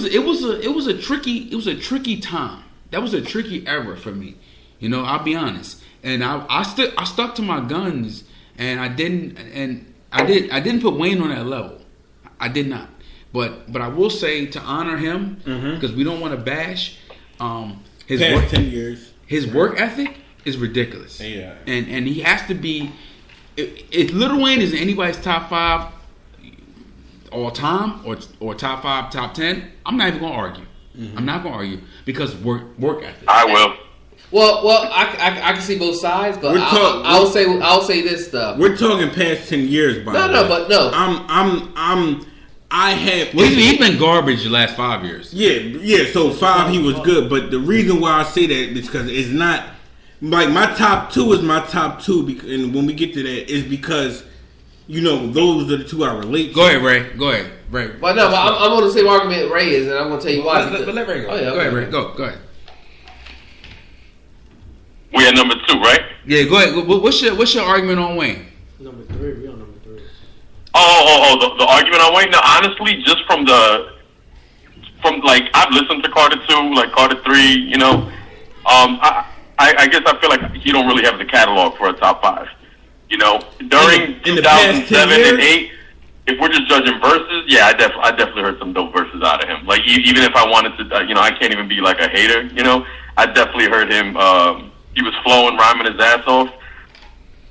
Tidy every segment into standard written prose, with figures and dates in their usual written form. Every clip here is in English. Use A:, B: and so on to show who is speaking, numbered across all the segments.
A: it was a tricky time. That was a tricky era for me. You know, I'll be honest. And I stuck to my guns, and I didn't put Wayne on that level. I did not. But I will say, to honor him, because we don't want to bash his
B: past
A: work,
B: 10 years.
A: His work ethic is ridiculous.
B: Yeah.
A: And he has to be. If Lil Wayne is in anybody's top 5 all time or top 5, top 10, I'm not even gonna argue. I'm not gonna argue because work ethic.
C: I will.
D: Well, I can see both sides, but I'll say this stuff.
B: We're talking past 10 years, by the way.
D: But no.
A: He's been garbage the last 5 years.
B: Yeah. So 5 he was good, but the reason why I say that is because it's not like my top 2 is my top 2, and when we get to that is because those are the 2 I relate to.
A: Go ahead, Ray. Go ahead, Ray.
D: But no, I'm on the same argument Ray is, and I'm going to tell you why.
A: But let Ray go.
D: Oh, yeah,
A: go ahead, Ray. Go ahead.
C: We at number 2, right?
A: Yeah, go ahead. What's your argument on Wayne?
E: Number 3. We on number 3.
C: The argument on Wayne. No, honestly, just from like I've listened to Carter 2, like Carter 3. I guess I feel like he don't really have the catalog for a top 5. During
B: in the past
C: 2007
B: 10 years?
C: and 8, if we're just judging verses, yeah, I definitely heard some dope verses out of him. Like even if I wanted to, I can't even be like a hater. I definitely heard him. He was flowing, rhyming his ass off.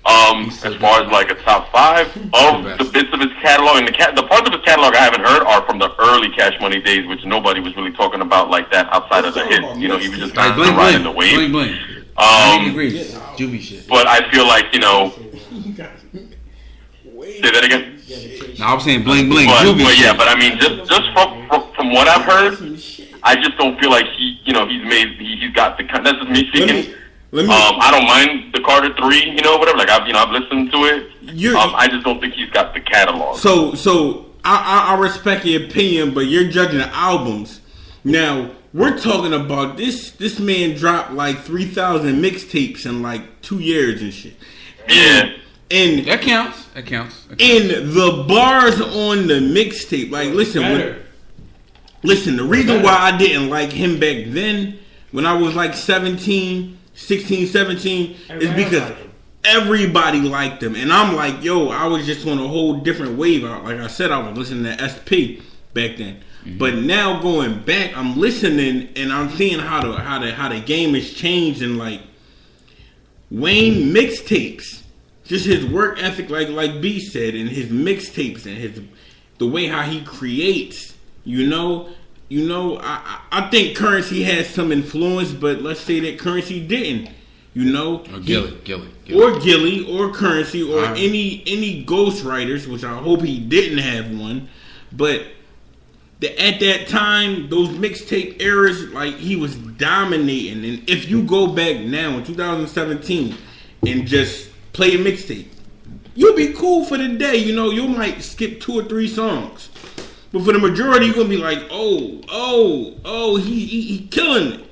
C: As far as like a top 5 of the bits of his catalog, and the parts of his catalog I haven't heard are from the early Cash Money days, which nobody was really talking about like that outside of the hits. He was just kind of riding the wave.
A: Bling. I agree. Juvie shit.
C: But I feel like say that again.
A: No, I was saying bling.
C: But
A: Juvie
C: yeah,
A: shit.
C: but I mean, just from what I've heard, I just don't feel like he's got the. That's just me speaking. I don't mind the Carter 3, whatever. Like I've listened to it. I just don't think he's got the catalog.
B: So I respect your opinion, but you're judging the albums. Now we're talking about this man dropped like 3,000 mixtapes in like 2 years and shit.
C: Yeah.
A: And that counts.
B: And the bars on the mixtape, like listen. The reason why I didn't like him back then, when I was like 16, 17, is because everybody liked him. And I'm like, I was just on a whole different wave. Like I said, I was listening to SP back then. Mm-hmm. But now going back, I'm listening and I'm seeing how the game has changed. And like Wayne mixtapes, just his work ethic, like B said, and his mixtapes and the way how he creates, I think Currency has some influence, but let's say that Currency didn't,
A: Or Gilly.
B: Or Gilly, or Currency, or any ghostwriters, which I hope he didn't have one. But at that time, those mixtape eras, like he was dominating. And if you go back now in 2017 and just play a mixtape, you'll be cool for the day. You might skip 2 or 3 songs. But for the majority, you're going to be like, he killing it.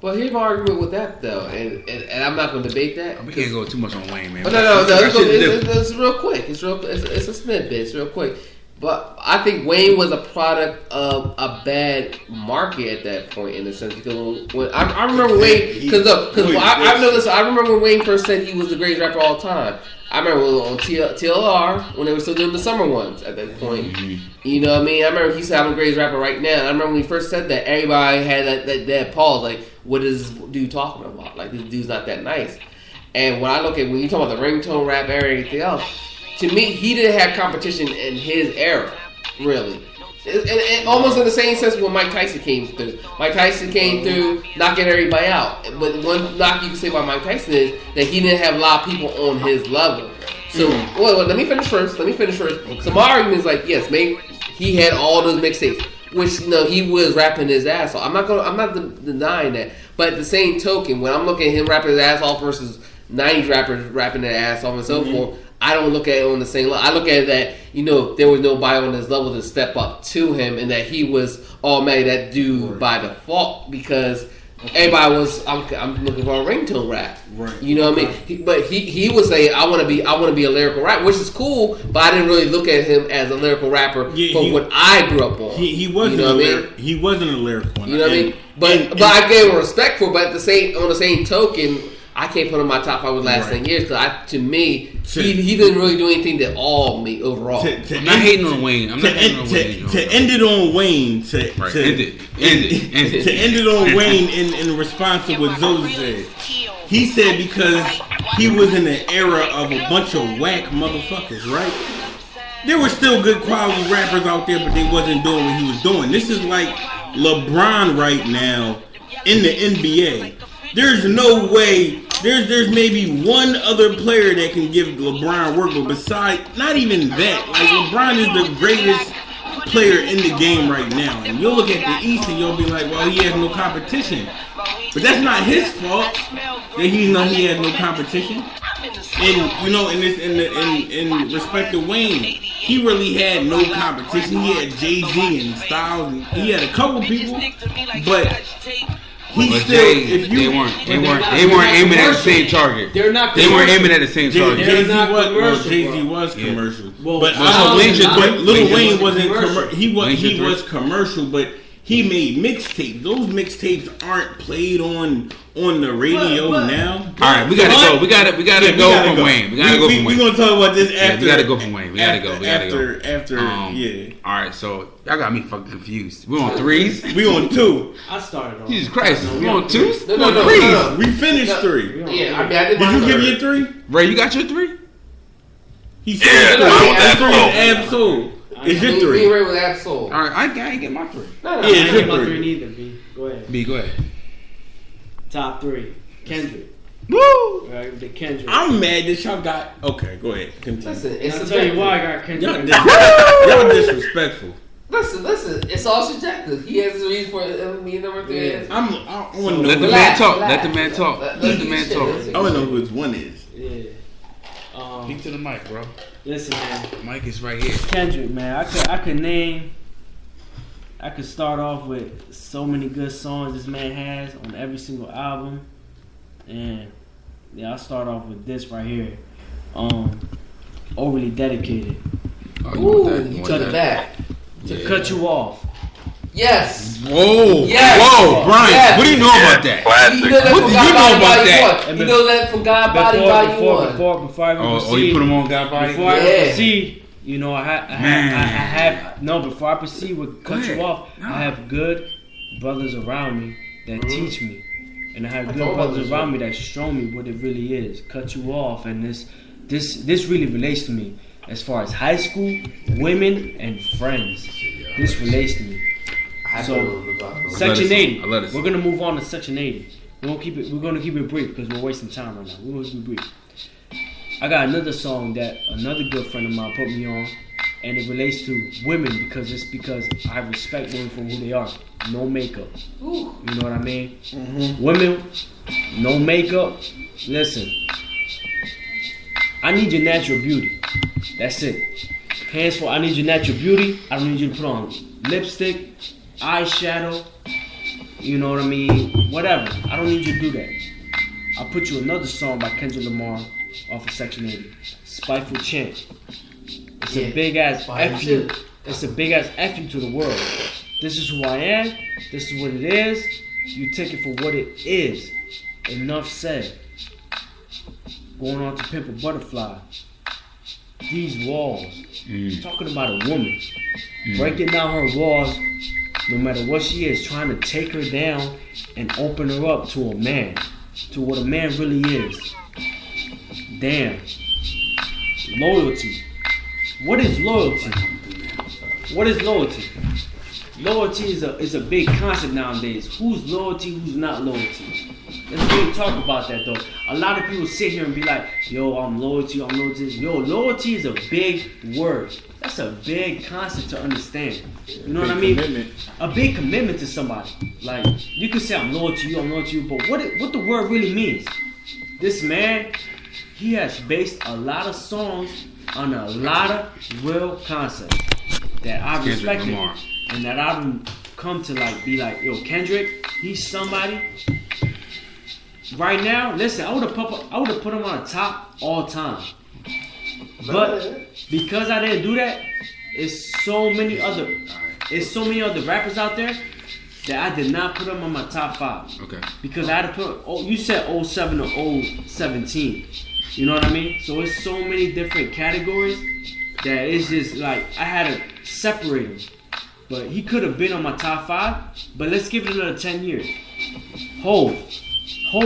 D: Well, here's my argument with that, though, and I'm not going to debate that.
A: We can't go too much on Wayne, man.
D: No. It's real quick. It's a snippet. It's real quick. But I think Wayne was a product of a bad market at that point, in a sense, because when I remember Wayne, I remember when Wayne first said he was the greatest rapper of all time. I remember on TLR when they were still doing the summer ones at that point. Mm-hmm. You know what I mean? I remember he said, "I'm the greatest rapper right now." And I remember when he first said that, everybody had that pause, like, "What is this dude talking about? Like, this dude's not that nice." And when I look at when you talk about the ringtone rap era and everything else, to me, he didn't have competition in his era, really. And almost in the same sense when Mike Tyson came through. Mike Tyson came through knocking everybody out. But one knock you can say about Mike Tyson is that he didn't have a lot of people on his level. So, let me finish first. So my argument is like, yes, maybe he had all those mixtapes, which he was rapping his ass off. I'm not denying that. But at the same token, when I'm looking at him rapping his ass off versus 90s rappers rapping their ass off and so forth, I don't look at it on the same level. I look at it that, there was nobody on his level to step up to him and that he was automatically that dude by default because everybody was, I'm looking for a ringtone rap.
B: Right.
D: You know what I mean? But he was saying, I want to be a lyrical rapper, which is cool. But I didn't really look at him as a lyrical rapper from what I grew up on.
B: He wasn't. You know he wasn't a lyrical one.
D: You know what I mean? But I gave him respect for. But on the same token, I can't put him in my top 5 with the last 10 years because to me, he didn't really do anything that awed me overall.
A: I'm not hating on Wayne. I'm not hating on Wayne.
B: To end it on Wayne. To end it on Wayne in response to what Zoe said. He said because he was in an era of a bunch of whack motherfuckers, right? There were still good quality rappers out there, but they wasn't doing what he was doing. This is like LeBron right now in the NBA. There's no way. There's maybe one other player that can give LeBron work, but besides, not even that. Like LeBron is the greatest player in the game right now, and you'll look at the East and you'll be like, well, he has no competition. But that's not his fault that he has no competition. And you know, in respect to Wayne, he really had no competition. He had Jay-Z and Styles, and he had a couple people, but they weren't
A: aiming at the same target.
E: They're not.
A: They weren't aiming at the same target.
B: Jay-Z was commercial, but Lil Wayne wasn't commercial. He was commercial, but he made mixtapes. Those mixtapes aren't played on the radio now.
A: All right, we gotta go. We gotta go from Wayne. We gotta go from Wayne.
B: We're gonna talk about this after.
A: We gotta go from Wayne. We gotta go.
B: After.
A: All right, so y'all got me fucking confused. We on 3s.
B: We on 2.
E: I started on.
A: Jesus Christ, we on 2s.
D: No,
A: we on 3s.
B: We finished 3.
D: Yeah, I mean, I did.
B: Did you give your 3?
A: Ray, you got your 3?
B: He said
C: that's
B: Absol. It's your 3.
D: Me and Ray was Absol.
A: All right, I ain't get my 3.
D: No,
E: I didn't get my 3 neither. B, go ahead.
A: B, go ahead.
E: Top 3. Kendrick.
A: Woo!
E: Right, the Kendrick.
B: I'm mad that y'all got. Okay, go ahead. Continue.
D: Listen,
E: I'll tell you why I got Kendrick.
B: Y'all disrespectful.
D: Listen. It's all subjective. He has a reason for me number 3 is.
B: I want to know.
A: Let the man talk. Let the man talk. Let the man talk.
B: I want to know who his 1 is.
E: Yeah.
A: Speak to the mic, bro.
E: Listen, man.
A: Mic is right here.
E: Kendrick, man. I could start off with so many good songs this man has on every single album. And yeah, I'll start off with this right here. Overly Dedicated.
D: You took it back.
E: To Cut You Off.
D: Yes.
A: Whoa.
D: Yes.
A: Whoa, Brian.
D: Yes.
A: What do you know about that?
C: Classic.
A: What do you know about that?
D: You know that from God Body Volume 1.
E: Before I even proceed.
A: You put him on God Body?
E: Before I proceed, you know, before I proceed with Cut You Off, I have good brothers around me that teach me. And I have good brothers around me that show me what it really is. Cut You Off. And this really relates to me. As far as high school, women, and friends. This relates to me. So, Section 80. We're gonna move on to Section 80. We're gonna keep it brief because we're wasting time right now. We're gonna keep it brief. I got another song that another good friend of mine put me on, and it relates to women because I respect women for who they are. No makeup. You know what I mean? Mm-hmm. Women, no makeup. Listen, I need your natural beauty. That's it. Hands for I need your natural beauty. I don't need you to put on lipstick, eyeshadow, you know what I mean? Whatever. I don't need you to do that. I'll put you another song by Kendrick Lamar off of Section 80. Spiteful Chant. It's a big ass F you. It's a big ass F you to the world. This is who I am. This is what it is. You take it for what it is. Enough said. Going on to Pimp a Butterfly. These walls. Talking about a woman. Breaking down her walls, no matter what she is, trying to take her down and open her up to a man. To what a man really is. Damn. Loyalty. What is loyalty? What is loyalty? Loyalty is a big concept nowadays. Who's loyalty, who's not loyalty? Let's really talk about that though. A lot of people sit here and be like, yo, I'm loyalty. Yo, loyalty is a big word. That's a big concept to understand. You know what I mean? Commitment. A big commitment to somebody. Like, you can say I'm loyal to you, but what the word really means? This man, he has based a lot of songs on a lot of real concepts that I respected and that I've come to like be like, yo, Kendrick, He's somebody. Right now, listen, I would have put him on the top all time. But because I didn't do that, it's so many other rappers out there that I did not put him on my top 5.
A: Okay.
E: Because I had to put. Oh, you said 07 or 017. You know what I mean? So it's so many different categories that it's just like I had to separate him. But he could have been on my top 5. But let's give it another 10 years. Hov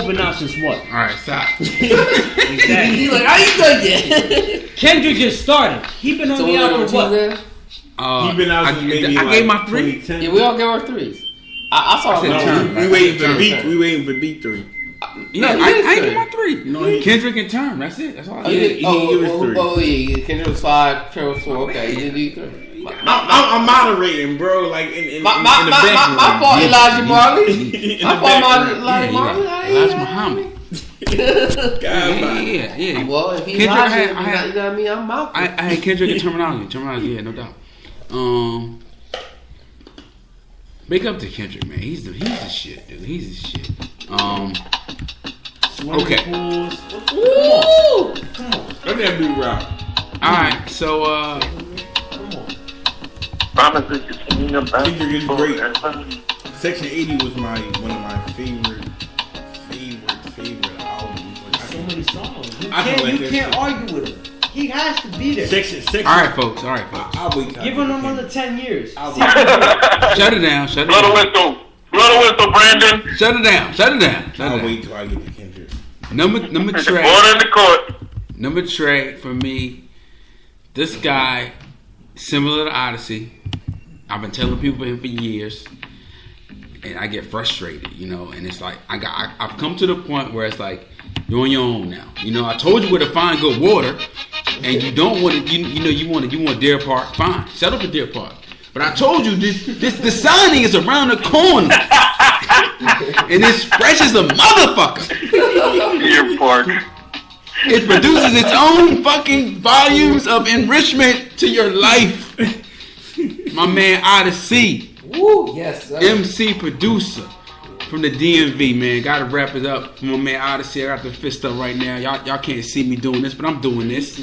E: been out since what?
A: All right, stop.
E: Exactly.
D: He's like, I ain't done yet.
E: Kendrick just started. He been on the album for what?
B: He been out since maybe
A: I
B: like
A: gave my 3.
B: 2010.
D: Yeah, we all gave our 3s. I saw
A: said
D: it.
A: turn.
B: We waiting for beat. We waiting for beat 3.
A: Yeah,
D: No,
A: I
D: he
A: gave
D: did
A: my 3.
B: No,
A: Kendrick and Term. That's it. That's all I
D: Oh,
A: did.
D: you did?
B: He gave us 3.
D: Yeah. Kendrick was 5, Trevor was 4. Okay, you did do 3.
B: I'm moderating, bro. Like in
D: My
B: the bench
D: fault, Elijah Marley.
B: In
D: My
B: the
D: fault,
B: background.
D: Elijah Marley.
A: Elijah Muhammad. Yeah.
D: Well, if he's
A: Kendrick
D: Elijah,
A: I had-
D: you know what I mean? I'm Malcolm.
A: I had Kendrick and terminology. Yeah, no doubt. Big up to Kendrick, man. He's the shit, dude. He's the shit. Okay.
D: Woo!
E: Come on.
B: Let that be rock.
A: All right. So
E: Come on.
C: Promises you sing about.
B: Kendrick is great. Section 80 was one of my favorite albums.
E: So many songs. You
B: I feel like
E: can't
B: that's-
E: argue with him. He has to be there.
B: Section.
A: all right, folks.
B: I'll wait. till I
E: Give
B: get
E: him
B: to
E: another 10 years.
B: I'll
E: See
B: wait.
E: what he do.
A: Shut it down. Shut it
C: Blow the
A: down.
C: whistle. Blow the whistle, Brandon.
A: Shut it down. Shut it down. Shut
B: I'll
A: it down.
B: wait till I get to Kendrick.
A: Number
C: Order
A: Trey.
C: in the court.
A: Number Trey for me. This guy, similar to Odyssey. I've been telling people him for years, and I get frustrated, you know. And it's like I've come to the point where it's like you're on your own now. You know, I told you where to find good water, and you don't want it. You want Deer Park. Fine, settle for Deer Park. But I told you the signing is around the corner, and it's fresh as a motherfucker.
C: Deer Park.
A: It produces its own fucking volumes of enrichment to your life. My man Odyssey,
D: Woo! Yes, sir.
A: MC producer from the DMV, man. Gotta wrap it up. My man Odyssey, I got the fist up right now. Y'all can't see me doing this, but I'm doing this.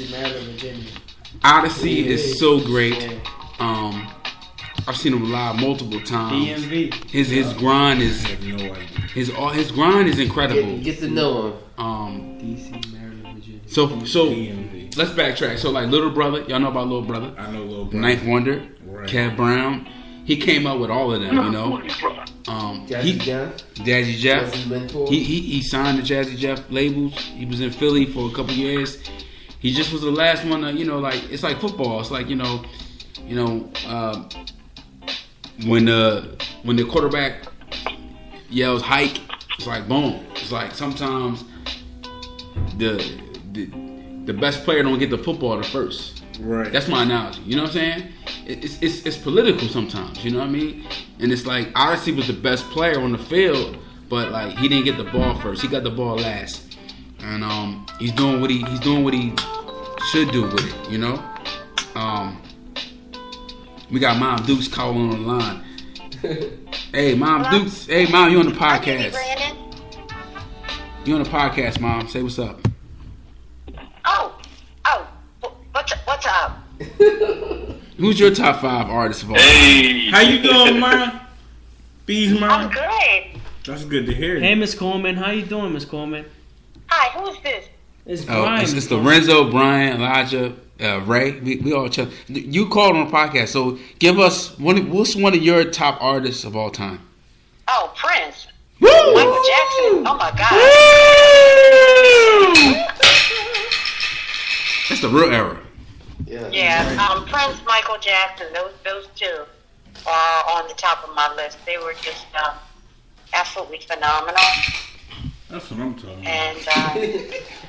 A: Odyssey is so great. I've seen him live multiple times.
E: DMV.
A: His grind is
B: I have no idea.
A: his grind is incredible.
D: Get to know him.
E: DC, Maryland, Virginia.
A: So
B: DMV.
A: let's backtrack. So like Little Brother, y'all know about Little Brother?
B: I know Lil Bro.
A: Ninth Wonder,
B: Right.
A: Kev Brown. He came up with all of them, you know.
D: Jazzy Jeff.
A: Jazzy Jeff.
D: Jazzy's mentor.
A: He signed the Jazzy Jeff labels. He was in Philly for a couple years. He just was the last one to, you know, like it's like football. It's like, when the quarterback yells hike, it's like boom. It's like sometimes the best player don't get the football the first.
B: Right.
A: That's my analogy. You know what I'm saying? It's political sometimes. You know what I mean? And it's like Odyssey was the best player on the field, but like he didn't get the ball first. He got the ball last, and he's doing what he should do with it. You know. We got Mom Dukes calling on the line. Hey, Mom Dukes. Hey, Mom, you on the podcast?
F: Brandon?
A: You on the podcast, Mom? Say what's up.
F: What's up?
A: Who's your top 5 artists of all time?
C: Hey.
B: How you doing, man? Bees,
F: I'm
B: man.
F: good.
B: That's good to hear.
E: Hey, Miss Coleman. How you doing, Miss Coleman?
F: Hi, who's this?
E: It's
A: Oh,
E: Brian.
A: it's
E: Miss Coleman.
A: Lorenzo, Brian, Elijah, Ray. We all chill. You called on the podcast, so give us what's one of your top artists of all time?
F: Oh, Prince.
A: Woo!
F: Michael Jackson. Oh my God.
A: That's the real era.
F: Yeah, Prince, Michael Jackson. Those two are on the top of my list. They were just absolutely phenomenal.
B: That's what I'm talking about.
F: And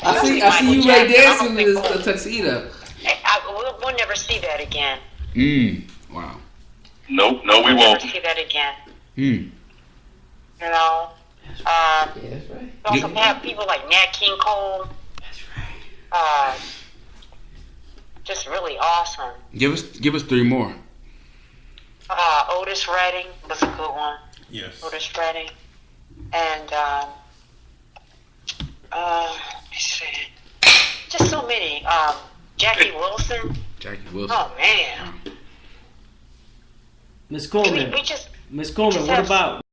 D: I see you right dancing in this tuxedo.
F: we'll never see that again.
A: Wow.
C: Nope, no, we
F: We'll
C: won't.
F: never see that again.
A: Mm.
F: You know.
D: Yeah, that's right.
F: We also have people like Nat King Cole. Just really awesome.
A: Give us 3 more.
F: Otis Redding was a good one.
B: Yes.
F: Otis Redding. and just so many. Jackie Wilson.
A: Jackie Wilson.
F: Oh man.
E: Miss Coleman.
F: We just.
E: Miss Coleman,
F: just
E: what
F: have-
E: about